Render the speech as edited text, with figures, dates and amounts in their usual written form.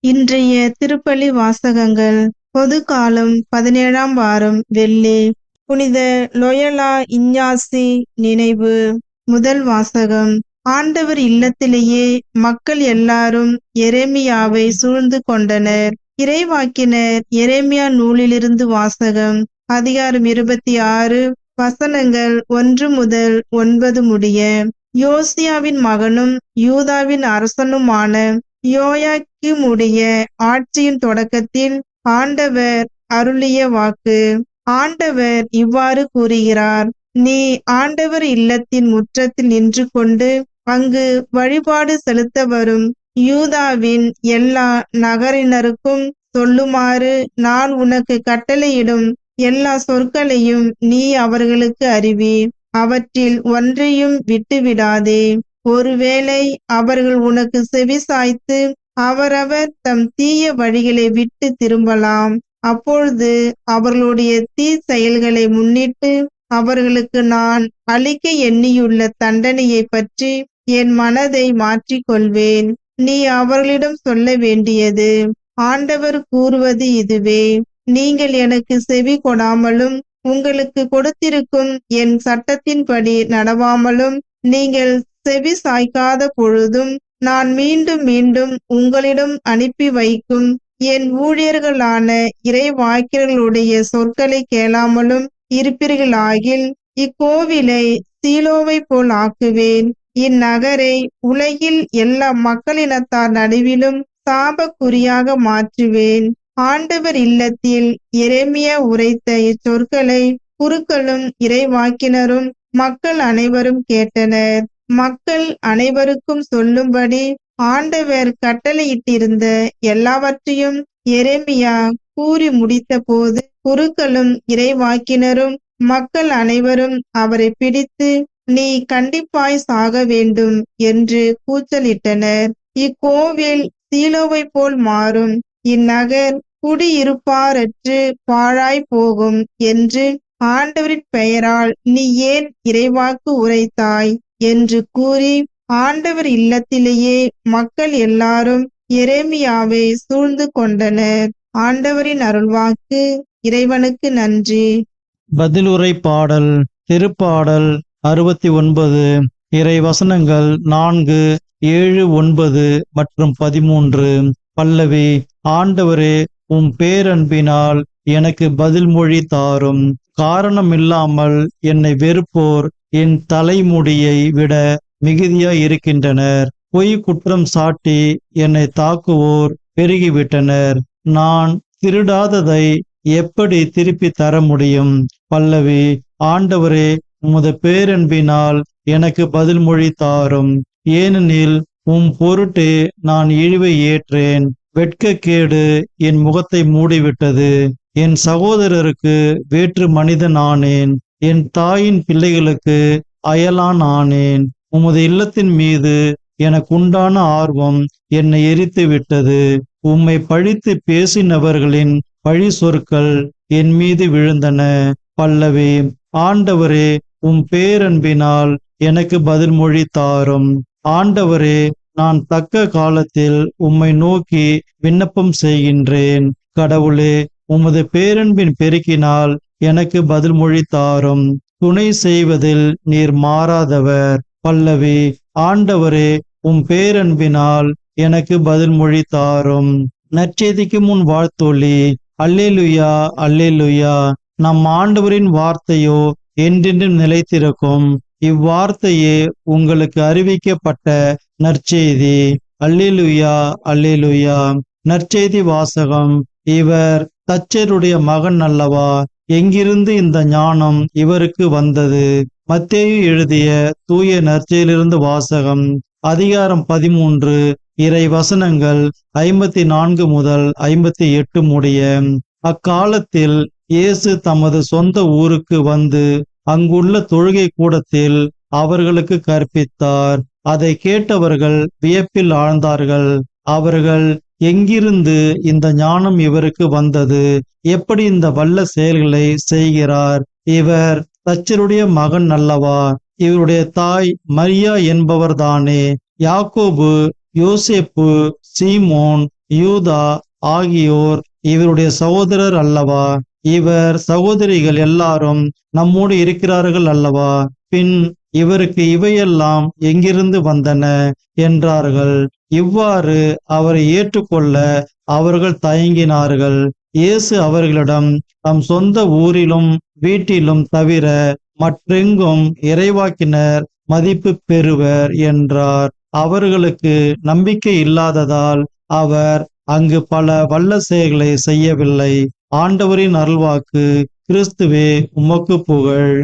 இன்றைய திருப்பலி வாசகங்கள். பொது காலம் 17ஆம் வாரம் வெள்ளி. புனித லொயலா இஞ்ஞாசி நினைவு. முதல் வாசகம். ஆண்டவர் இல்லத்திலேயே மக்கள் எல்லாரும் எரேமியாவை சூழ்ந்து கொண்டனர். இறைவாக்கினர் எரேமியா நூலிலிருந்து வாசகம். அதிகாரம் 26, வசனங்கள் 1 முதல் 9 முடிய. யோசியாவின் மகனும் யூதாவின் அரசனுமான யோயாக்கீமுடைய ஆட்சியின் தொடக்கத்தில் ஆண்டவர் அருளிய வாக்கு. ஆண்டவர் இவ்வாறு கூறுகிறார்: நீ ஆண்டவர் இல்லத்தின் முற்றத்தில் நின்று கொண்டு அங்கு வழிபாடு செலுத்த வரும் யூதாவின் எல்லா நகரினருக்கும் சொல்லுமாறு நான் உனக்கு கட்டளையிடும் எல்லா சொற்களையும் நீ அவர்களுக்கு அறிவி. அவற்றில் ஒன்றையும் விட்டுவிடாதே. ஒருவேளை அவர்கள் உனக்கு செவி சாய்த்து அவரவர் தம் தீய வழிகளை விட்டு திரும்பலாம். அப்பொழுது அவர்களுடைய தீ செயல்களை முன்னிட்டு அவர்களுக்கு நான் அளிக்க எண்ணியுள்ள தண்டனையை பற்றி என் மனதை மாற்றிக்கொள்வேன். நீ அவர்களிடம் சொல்ல வேண்டியது: ஆண்டவர் கூறுவது இதுவே, நீங்கள் எனக்கு செவி கொடாமலும் உங்களுக்கு கொடுத்திருக்கும் என் சட்டத்தின்படி நடவாமலும் நீங்கள் செவி சாய்க்காத பொழுதும் நான் மீண்டும் மீண்டும் உங்களிடம் அனுப்பி வைக்கும் என் ஊழியர்களான இறைவாக்கியர்களுடைய சொற்களை கேளாமலும் இருப்பீர்களாகில் இக்கோவிலை சீலோவை போல் ஆக்குவேன். இந்நகரை உலகில் எல்லா மக்களினத்தார் நடுவிலும் சாபக்குறியாக மாற்றுவேன். ஆண்டவர் இல்லத்தில் எரேமியா உரைத்த இச்சொற்களை குருக்களும் இறைவாக்கினரும் மக்கள் அனைவரும் கேட்டனர். மக்கள் அனைவருக்கும் சொல்லும்படி ஆண்டவர் கட்டளையிட்டிருந்த எல்லாவற்றையும் எரேமியா கூறி முடித்த போது குருக்களும் இறைவாக்கினரும் மக்கள் அனைவரும் அவரை பிடித்து, நீ கண்டிப்பாய் சாக வேண்டும் என்று கூச்சலிட்டனர். இக்கோவில் சீலோவை போல் மாறும். இந்நகர் குடியிருப்பாரற்று பாழாய் போகும் என்று ஆண்டவரின் பெயரால் நீ ஏன் இறைவாக்கு உரைத்தாய் என்று கூறி ஆண்டவர் இல்லத்திலேயே மக்கள் எல்லாரும் எரேமியாவை சூழ்ந்து கொண்டனர். ஆண்டவரின் அருள்வாக்கு. இறைவனுக்கு நன்றி. பதிலுரை பாடல். திருப்பாடல் 69. இறை வசனங்கள் 4, 7, 9 மற்றும் 13. பல்லவி. ஆண்டவரே, உம் பேரன்பினால் எனக்கு பதில் மொழி தாரும். காரணமில்லாமல் என்னை வெறுப்போர் என் தலைமுடியை விட மிகுதியாய் இருக்கின்றனர். பொய் குற்றம் சாட்டி என்னை தாக்குவோர் பெருகிவிட்டனர். நான் திருடாததை எப்படி திருப்பி தர முடியும்? பல்லவி. ஆண்டவரே, உமது பேரன்பினால் எனக்கு பதில் மொழி தாரும். ஏனெனில் உம் பொருட்டு நான் இழிவை ஏற்றேன். வெட்கக்கேடு என் முகத்தை மூடிவிட்டது. என் சகோதரருக்கு வேற்று மனிதன் ஆனேன். என் தாயின் பிள்ளைகளுக்கு அயலான் ஆனேன். உமது இல்லத்தின் மீது எனக்குண்டான ஆர்வம் என்னை எரித்து விட்டது. உம்மை பழித்து பேசினவர்களின் பழி சொற்கள் என் மீது விழுந்தன. பல்லவி. ஆண்டவரே, உம் பேரன்பினால் எனக்கு பதில் மொழி தாரும். ஆண்டவரே, நான் தக்க காலத்தில் உம்மை நோக்கி விண்ணப்பம் செய்கின்றேன். கடவுளே, உமது பேரன்பின் பெருக்கினால் எனக்கு பதில் மொழி தாரும். துணை செய்வதில் நீர் மாறாதவர். பல்லவி. ஆண்டவரே, உம் பேரன்பினால் எனக்கு பதில் மொழி தாரும். நற்செய்திக்கு முன் வாழ்த்தொலி. அல்லேலுயா, அல்லேலுயா. நம் ஆண்டவரின் வார்த்தையோ என்றென்றும் நிலைத்திருக்கும். இவ்வார்த்தையே உங்களுக்கு அறிவிக்கப்பட்ட நற்செய்தி. அல்லேலுயா, அல்லேலுயா. நற்செய்தி வாசகம். இவர் தச்சருடைய மகன் அல்லவா? எங்கிருந்து இந்த ஞானம் இவருக்கு வந்தது? மத்தேயு எழுதிய தூய நற்செய்தியிலிருந்து வாசகம். அதிகாரம் 13. இறை வசனங்கள் 54 முதல் 58 முடிய. அக்காலத்தில் இயேசு தமது சொந்த ஊருக்கு வந்து அங்குள்ள தொழுகை கூடத்தில் அவர்களுக்கு கற்பித்தார். அதை கேட்டவர்கள் வியப்பில் ஆழ்ந்தார்கள். அவர்கள், எங்கிருந்து இந்த ஞானம் இவருக்கு வந்தது? எப்படி இந்த வல்ல செயல்களை செய்கிறார்? இவர் தச்சருடைய மகன் அல்லவா? இவருடைய தாய் மரியா என்பவர்தானே? யாக்கோபு, யோசேப்பு, சீமோன் யூதா ஆகியோர் இவருடைய சகோதரர் அல்லவா? இவர் சகோதரிகள் எல்லாரும் நம்மோடு இருக்கிறார்கள் அல்லவா? பின் இவருக்கு இவையெல்லாம் எங்கிருந்து வந்தன என்றார்கள். இவ்வாறு அவரை ஏற்றுக்கொள்ள அவர்கள் தயங்கினார்கள். இயேசு அவர்களிடம், தம் சொந்த ஊரிலும் வீட்டிலும் தவிர மற்றெங்கும் இறைவாக்கினர் மதிப்பு பெறுவர் என்றார். அவர்களுக்கு நம்பிக்கை இல்லாததால் அவர் அங்கு பல வல்ல செயல்களை செய்யவில்லை. ஆண்டவரின் அருள்வாக்கு. கிறிஸ்துவே உமக்கு புகழ்.